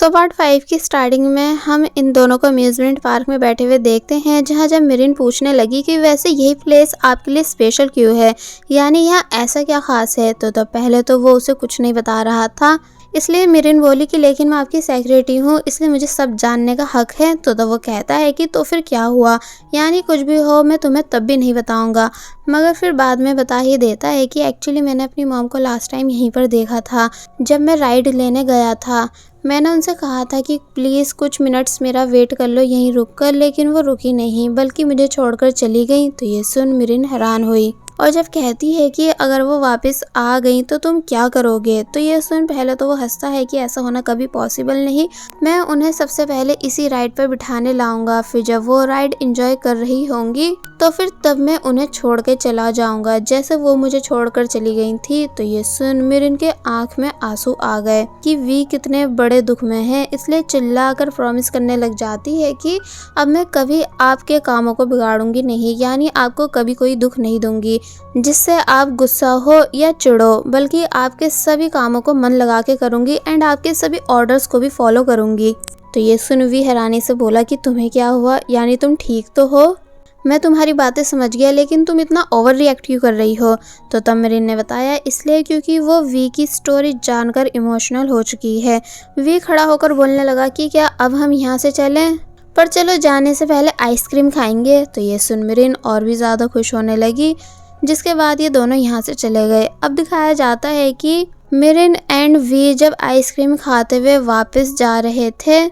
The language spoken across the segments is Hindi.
पार्ट 5 की स्टार्टिंग में हम इन दोनों को अम्यूजमेंट पार्क में बैठे हुए देखते हैं, जहां जब मिरिन पूछने लगी कि वैसे यही प्लेस आपके लिए स्पेशल क्यों है, यानी यहाँ ऐसा क्या खास है। तो तब पहले तो वो उसे कुछ नहीं बता रहा था। इसलिए मिरिन बोली कि लेकिन मैं आपकी सेक्रेटरी हूँ, इसलिए मुझे सब जानने का हक है। तो तब वो कहता है कि तो फिर क्या हुआ, यानी कुछ भी हो मैं तुम्हें तब भी नहीं बताऊंगा। मगर फिर बाद में बता ही देता है कि एक्चुअली मैंने अपनी मॉम को लास्ट टाइम यहीं पर देखा था, जब मैं राइड लेने गया था। मैंने उनसे कहा था कि प्लीज़ कुछ मिनट्स मेरा वेट कर लो यहीं रुक कर, लेकिन वो रुकी नहीं बल्कि मुझे छोड़कर चली गई। तो ये सुन मिरिन हैरान हुई और जब कहती है कि अगर वो वापस आ गई तो तुम क्या करोगे। तो ये सुन पहले तो वो हंसता है कि ऐसा होना कभी पॉसिबल नहीं, मैं उन्हें सबसे पहले इसी राइड पर बिठाने लाऊंगा, फिर जब वो राइड एंजॉय कर रही होंगी तो फिर तब मैं उन्हें छोड़ के चला जाऊंगा, जैसे वो मुझे छोड़कर चली गई थी। तो ये सुन मिरिन के आंख में आंसू आ गए कि वी कितने बड़े दुख में है, इसलिए चिल्लाकर प्रॉमिस करने लग जाती है कि अब मैं कभी आपके कामों को बिगाड़ूंगी नहीं, यानी आपको कभी कोई दुख नहीं दूंगी जिससे आप गुस्सा हो या चिढ़ो, बल्कि आपके सभी कामों को मन लगा के करूंगी एंड आपके सभी ऑर्डर्स को भी फॉलो करूंगी। तो ये सुन वी हैरानी से बोला कि तुम्हें क्या हुआ, यानी तुम ठीक तो हो। मैं तुम्हारी बातें समझ गया, लेकिन तुम इतना ओवर रिएक्ट क्यों कर रही हो। तो तब मिरिन ने बताया इसलिए क्योंकि वो वी की स्टोरी जानकर इमोशनल हो चुकी है। वी खड़ा होकर बोलने लगा कि क्या अब हम यहाँ से चलें, पर चलो जाने से पहले आइसक्रीम खाएंगे। तो ये सुन मिरिन और भी ज़्यादा खुश होने लगी, जिसके बाद ये दोनों यहाँ से चले गए। अब दिखाया जाता है कि मिरिन एंड वी जब आइसक्रीम खाते हुए वापस जा रहे थे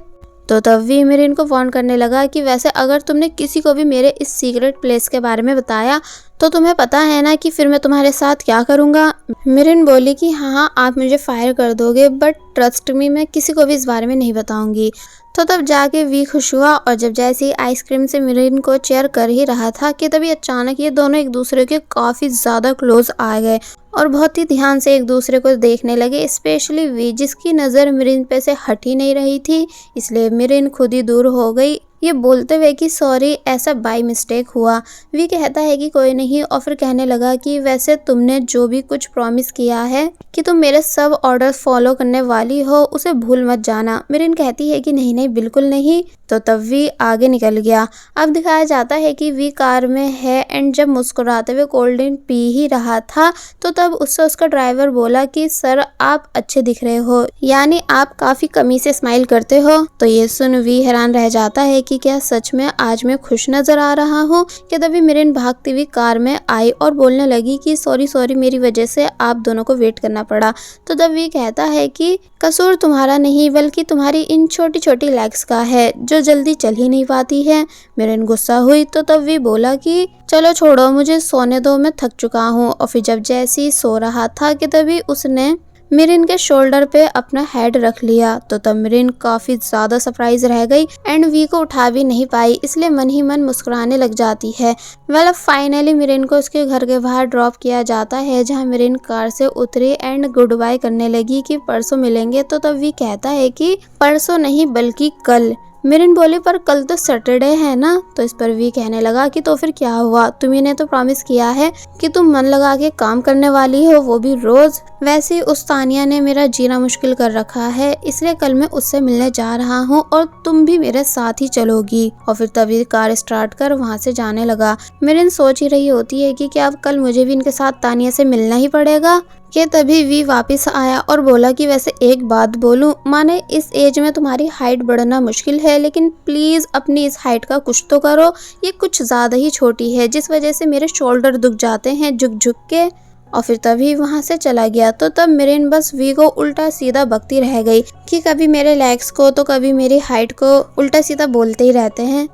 तो तब वी मिरिन को फोन करने लगा कि वैसे अगर तुमने किसी को भी मेरे इस सीक्रेट प्लेस के बारे में बताया तो तुम्हें पता है ना कि फिर मैं तुम्हारे साथ क्या करूँगा। मिरिन बोली कि हाँ आप मुझे फायर कर दोगे, बट ट्रस्ट मी मैं किसी को भी इस बारे में नहीं बताऊंगी। तो तब जाके वी खुश हुआ और जब जैसे ही आइसक्रीम से मिरिन को चेयर कर ही रहा था कि तभी अचानक ये दोनों एक दूसरे के काफ़ी ज़्यादा क्लोज आ गए और बहुत ही ध्यान से एक दूसरे को देखने लगे, स्पेशली वी जिसकी नज़र मिरिन पे से हट ही नहीं रही थी। इसलिए मिरिन खुद ही दूर हो गई, ये बोलते हुए कि सॉरी ऐसा बाय मिस्टेक हुआ। वी कहता है कि कोई नहीं और फिर कहने लगा कि वैसे तुमने जो भी कुछ प्रॉमिस किया है कि तुम मेरे सब ऑर्डर फॉलो करने वाली हो उसे भूल मत जाना। मिरिन कहती है कि नहीं नहीं बिल्कुल नहीं। तो तब वी आगे निकल गया। अब दिखाया जाता है कि वी कार में है एंड जब मुस्कुराते हुए कोल्ड ड्रिंक पी ही रहा था तो तब उससे उसका ड्राइवर बोला कि सर आप अच्छे दिख रहे हो, यानी आप काफ़ी कमी से स्माइल करते हो। तो ये सुन वी हैरान रह जाता है कि क्या सच में आज मैं खुश नजर आ रहा हूँ। कि तभी मिरिन भागती हुई कार में आई और बोलने लगी कि सॉरी सॉरी मेरी वजह से आप दोनों को वेट करना पड़ा। तो तब वी कहता है कि कसूर तुम्हारा नहीं बल्कि तुम्हारी इन छोटी छोटी लेग्स का है जो जल्दी चल ही नहीं पाती है। मिरिन गुस्सा हुई तो तब वी बोला कि चलो छोड़ो मुझे सोने दो, मैं थक चुका हूँ। और फिर जब जैसे ही सो रहा था कि तभी उसने मिरिन के शोल्डर पे अपना हेड रख लिया। तो तब मिरिन काफी ज्यादा सरप्राइज रह गई एंड वी को उठा भी नहीं पाई, इसलिए मन ही मन मुस्कुराने लग जाती है। वेल अब फाइनली मिरिन को उसके घर के बाहर ड्रॉप किया जाता है, जहां मिरिन कार से उतरी एंड गुड बाय करने लगी कि परसों मिलेंगे। तो तब वी कहता है कि परसों नहीं बल्कि कल। मिरिन बोली पर कल तो सैटरडे है ना। तो इस पर वी कहने लगा कि तो फिर क्या हुआ, तुम्ही ने तो प्रॉमिस किया है कि तुम मन लगा के काम करने वाली हो, वो भी रोज। वैसे ही उस तानिया ने मेरा जीना मुश्किल कर रखा है, इसलिए कल मैं उससे मिलने जा रहा हूँ और तुम भी मेरे साथ ही चलोगी। और फिर तभी कार स्टार्ट कर वहाँ से जाने लगा। मिरिन सोच ही रही होती है कि क्या अब कल मुझे भी इनके साथ तानिया से मिलना ही पड़ेगा। कि तभी वी वापस आया और बोला कि वैसे एक बात बोलूं, माने इस एज में तुम्हारी हाइट बढ़ना मुश्किल है, लेकिन प्लीज अपनी इस हाइट का कुछ तो करो, ये कुछ ज्यादा ही छोटी है जिस वजह से मेरे शोल्डर दुख जाते हैं झुक झुक के। और फिर तभी वहां से चला गया। तो तब मिरिन बस वी को उल्टा सीधा बकती रह गई कि कभी मेरे लेग्स को तो कभी मेरी हाइट को उल्टा सीधा बोलते ही रहते हैं।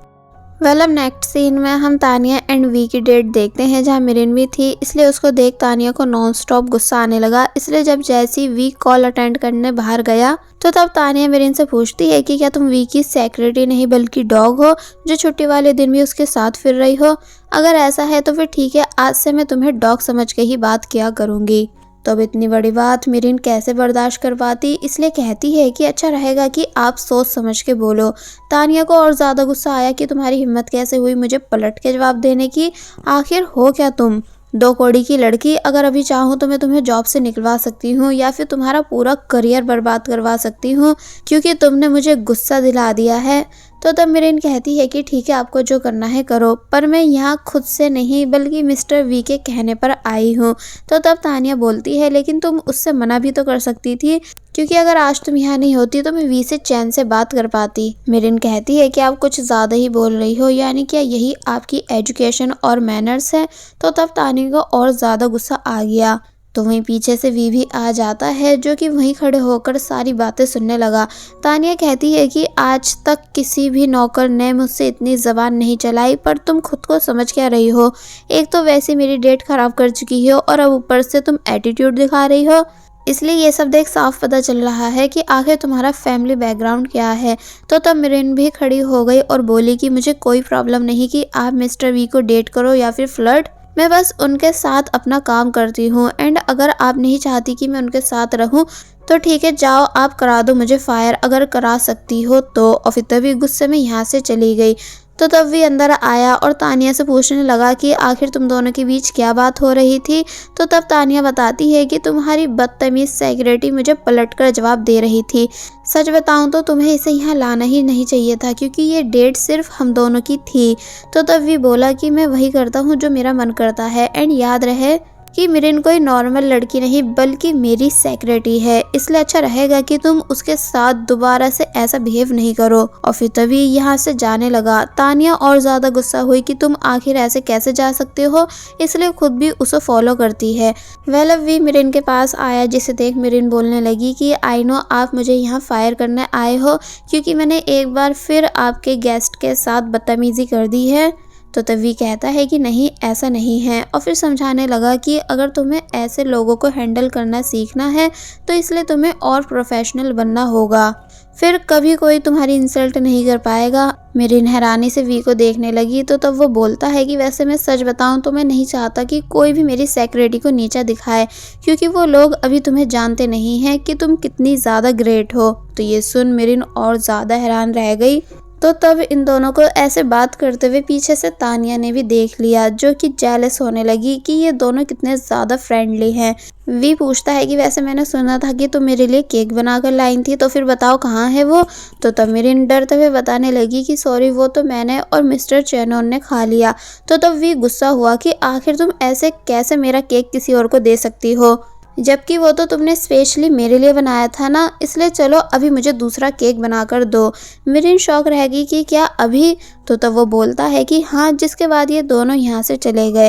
वेल अब नेक्स्ट सीन में हम तानिया एंड वी की डेट देखते हैं, जहां मिरिन भी थी, इसलिए उसको देख तानिया को नॉन स्टॉप गुस्सा आने लगा। इसलिए जब जैसी वी कॉल अटेंड करने बाहर गया तो तब तानिया मिरिन से पूछती है कि क्या तुम वी की सेक्रेटरी नहीं बल्कि डॉग हो जो छुट्टी वाले दिन भी उसके साथ फिर रही हो। अगर ऐसा है तो फिर ठीक है, आज से मैं तुम्हें डॉग समझ के ही बात किया करूंगी। तो अब इतनी बड़ी बात मिरिन कैसे बर्दाश्त कर पाती, इसलिए कहती है कि अच्छा रहेगा कि आप सोच समझ के बोलो। तानिया को और ज़्यादा गुस्सा आया कि तुम्हारी हिम्मत कैसे हुई मुझे पलट के जवाब देने की, आखिर हो क्या तुम। 2 कौड़ी की लड़की, अगर अभी चाहूँ तो मैं तुम्हें जॉब से निकलवा सकती हूँ या फिर तुम्हारा पूरा करियर बर्बाद करवा सकती हूँ, क्योंकि तुमने मुझे गुस्सा दिला दिया है। तो तब मिरिन कहती है कि ठीक है, आपको जो करना है करो, पर मैं यहाँ खुद से नहीं बल्कि मिस्टर वी के कहने पर आई हूँ। तो तब तानिया बोलती है, लेकिन तुम उससे मना भी तो कर सकती थी, क्योंकि अगर आज तुम यहाँ नहीं होती तो मैं वी से चैन से बात कर पाती। मिरिन कहती है कि आप कुछ ज़्यादा ही बोल रही हो, यानी क्या यही आपकी एजुकेशन और मैनर्स है। तो तब तानिया को और ज़्यादा गुस्सा आ गया। तो वहीं पीछे से वी भी आ जाता है, जो कि वहीं खड़े होकर सारी बातें सुनने लगा। तानिया कहती है कि आज तक किसी भी नौकर ने मुझसे इतनी ज़बान नहीं चलाई, पर तुम खुद को समझ क्या रही हो। एक तो वैसे मेरी डेट खराब कर चुकी हो और अब ऊपर से तुम एटीट्यूड दिखा रही हो, इसलिए ये सब देख साफ पता चल रहा है कि आखिर तुम्हारा फैमिली बैकग्राउंड क्या है। तो तब मिरिन भी खड़ी हो गई और बोली कि मुझे कोई प्रॉब्लम नहीं कि आप मिस्टर वी को डेट करो या फिर फ्लर्ट, मैं बस उनके साथ अपना काम करती हूँ। एंड अगर आप नहीं चाहती कि मैं उनके साथ रहूँ तो ठीक है, जाओ आप करा दो मुझे फायर, अगर करा सकती हो तो। और फिर तभी गुस्से में यहाँ से चली गई। तो तब भी अंदर आया और तानिया से पूछने लगा कि आखिर तुम दोनों के बीच क्या बात हो रही थी। तो तब तानिया बताती है कि तुम्हारी बदतमीज सेक्रेटरी मुझे पलटकर जवाब दे रही थी। सच बताऊं तो तुम्हें इसे यहाँ लाना ही नहीं चाहिए था, क्योंकि ये डेट सिर्फ हम दोनों की थी। तो तब भी बोला कि मैं वही करता हूँ जो मेरा मन करता है, एंड याद रहे कि मिरिन कोई नॉर्मल लड़की नहीं बल्कि मेरी सेक्रेटरी है, इसलिए अच्छा रहेगा कि तुम उसके साथ दोबारा से ऐसा बिहेव नहीं करो। और फिर तभी यहाँ से जाने लगा। तानिया और ज्यादा गुस्सा हुई कि तुम आखिर ऐसे कैसे जा सकते हो, इसलिए खुद भी उसे फॉलो करती है। वेल वी मिरिन के पास आया, जिसे देख मिरिन बोलने लगी कि आई नो आप मुझे यहाँ फायर करने आए हो, क्योंकि मैंने एक बार फिर आपके गेस्ट के साथ बदतमीजी कर दी है। तो तभी कहता है कि नहीं, ऐसा नहीं है। और फिर समझाने लगा कि अगर तुम्हें ऐसे लोगों को हैंडल करना सीखना है तो इसलिए तुम्हें और प्रोफेशनल बनना होगा, फिर कभी कोई तुम्हारी इंसल्ट नहीं कर पाएगा। मिरिन हैरानी से वी को देखने लगी। तो तब वो बोलता है कि वैसे मैं सच बताऊं तो मैं नहीं चाहता कि कोई भी मेरी सेक्रेटरी को नीचा दिखाए, क्योंकि वो लोग अभी तुम्हें जानते नहीं हैं कि तुम कितनी ज़्यादा ग्रेट हो। तो ये सुन मिरिन और ज़्यादा हैरान रह गई। तो तब इन दोनों को ऐसे बात करते हुए पीछे से तानिया ने भी देख लिया, जो कि जेलस होने लगी कि ये दोनों कितने ज़्यादा फ्रेंडली हैं। वी पूछता है कि वैसे मैंने सुना था कि तुम मेरे लिए केक बनाकर लाई थी, तो फिर बताओ कहाँ है वो। तो तब मिरिन डरते हुए बताने लगी कि सॉरी, वो तो मैंने और मिस्टर चैनोन ने खा लिया। तो तब वी गुस्सा हुआ कि आखिर तुम ऐसे कैसे मेरा केक किसी और को दे सकती हो, जबकि वो तो तुमने स्पेशली मेरे लिए बनाया था ना, इसलिए चलो अभी मुझे दूसरा केक बनाकर दो। मिरिन शॉक रह गई कि क्या अभी। तो तब वो बोलता है कि हाँ, जिसके बाद ये दोनों यहाँ से चले गए।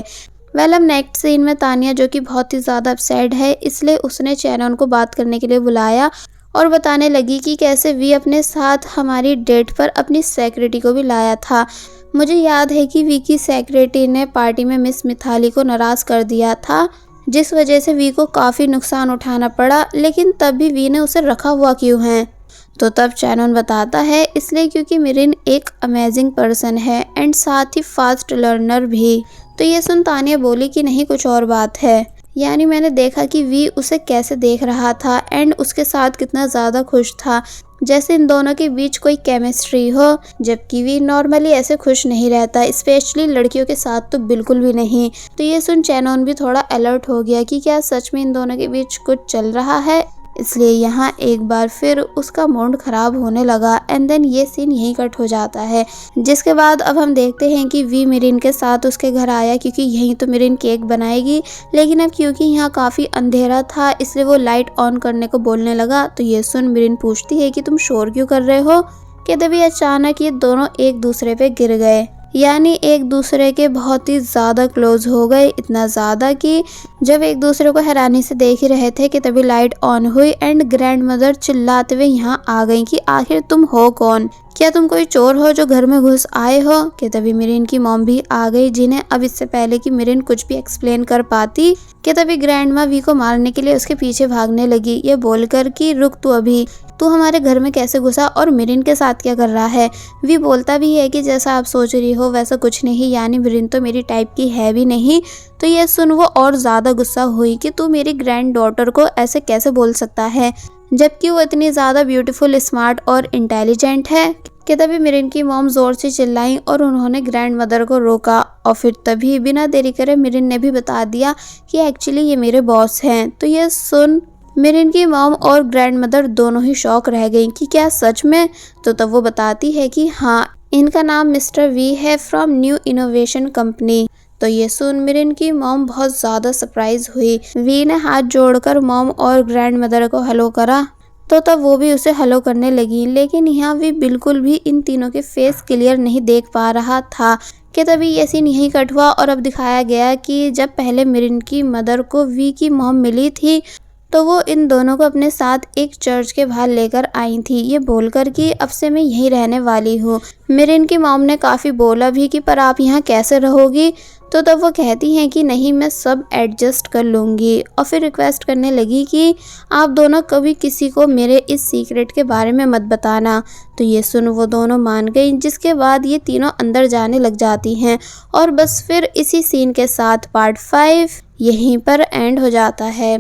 वेल अब नेक्स्ट सीन में तानिया, जो कि बहुत ही ज़्यादा अपसेट है, इसलिए उसने चैनन को बात करने के लिए बुलाया और बताने लगी कि कैसे वी अपने साथ हमारी डेट पर अपनी सेक्रेटरी को भी लाया था। मुझे याद है कि वी की सेक्रेटरी ने पार्टी में मिस मिथाली को नाराज़ कर दिया था, जिस वजह से वी को काफ़ी नुकसान उठाना पड़ा, लेकिन तब भी वी ने उसे रखा हुआ क्यों है। तो तब चैनन बताता है इसलिए क्योंकि मिरिन एक अमेजिंग पर्सन है एंड साथ ही फास्ट लर्नर भी। तो ये सुन तानिया बोली कि नहीं, कुछ और बात है। यानी मैंने देखा कि वी उसे कैसे देख रहा था एंड उसके साथ कितना ज़्यादा खुश था, जैसे इन दोनों के बीच कोई केमिस्ट्री हो, जबकि वी नॉर्मली ऐसे खुश नहीं रहता, स्पेशली लड़कियों के साथ तो बिल्कुल भी नहीं। तो ये सुन चैनन भी थोड़ा अलर्ट हो गया कि क्या सच में इन दोनों के बीच कुछ चल रहा है, इसलिए यहाँ एक बार फिर उसका मूड खराब होने लगा। एंड देन ये सीन यहीं कट हो जाता है, जिसके बाद अब हम देखते हैं कि वी मिरिन के साथ उसके घर आया, क्योंकि यहीं तो मिरिन केक बनाएगी। लेकिन अब क्योंकि यहाँ काफ़ी अंधेरा था, इसलिए वो लाइट ऑन करने को बोलने लगा। तो ये सुन मिरिन पूछती है कि तुम शोर क्यों कर रहे हो। कि तभी अचानक ये दोनों एक दूसरे पे गिर गए, यानी एक दूसरे के बहुत ही ज़्यादा क्लोज हो गए, इतना ज़्यादा कि जब एक दूसरे को हैरानी से देख ही रहे थे कि तभी लाइट ऑन हुई एंड ग्रैंड मदर चिल्लाते हुए यहाँ आ गई कि आखिर तुम हो कौन, क्या तुम कोई चोर हो जो घर में घुस आए हो। कि तभी मिरिन की मॉम भी आ गई, जिन्हें अब इससे पहले कि मिरिन कुछ भी एक्सप्लेन कर पाती, कि तभी ग्रैंड माँ वी को मारने के लिए उसके पीछे भागने लगी, ये बोलकर कि रुक तू हमारे घर में कैसे घुसा और मिरिन के साथ क्या कर रहा है। वी बोलता भी है कि जैसा आप सोच रही हो वैसा कुछ नहीं, यानी मिरिन तो मेरी टाइप की है भी नहीं। तो ये सुन वो और ज़्यादा गुस्सा हुई कि तू मेरी ग्रैंड डॉटर को ऐसे कैसे बोल सकता है, जबकि वो इतनी ज़्यादा ब्यूटीफुल, स्मार्ट और इंटेलिजेंट है कि तभी मिरिन की मॉम ज़ोर से चिल्लाई और उन्होंने ग्रैंड मदर को रोका। और फिर तभी बिना देरी करे मिरिन ने भी बता दिया कि एक्चुअली ये मेरे बॉस हैं। तो ये सुन मिरिन की मॉम और ग्रैंड मदर दोनों ही शॉक रह गई कि क्या सच में। तो तब वो बताती है कि हाँ, इनका नाम मिस्टर वी है फ्रॉम न्यू इनोवेशन कंपनी। तो ये सुन मिरिन की मॉम बहुत ज़्यादा सरप्राइज हुई। वी ने हाथ जोड़कर मॉम और ग्रैंड मदर को हेलो करा। तो तब वो भी उसे हेलो करने लगी, लेकिन यहाँ वी बिल्कुल भी इन तीनों के फेस क्लियर नहीं देख पा रहा था कि तभी ये सीन यहीं कट हुआ। और अब दिखाया गया कि जब पहले मिरिन की मदर को वी की मॉम मिली थी तो वो इन दोनों को अपने साथ एक चर्च के बाहर लेकर आई थी, ये बोलकर कि अब से मैं यहीं रहने वाली हूँ। मिरिन की मॉम ने काफ़ी बोला भी कि पर आप यहाँ कैसे रहोगी। तो तब वो कहती हैं कि नहीं, मैं सब एडजस्ट कर लूँगी। और फिर रिक्वेस्ट करने लगी कि आप दोनों कभी किसी को मेरे इस सीक्रेट के बारे में मत बताना। तो ये सुन वो दोनों मान गई, जिसके बाद ये तीनों अंदर जाने लग जाती हैं। और बस फिर इसी सीन के साथ पार्ट 5 यहीं पर एंड हो जाता है।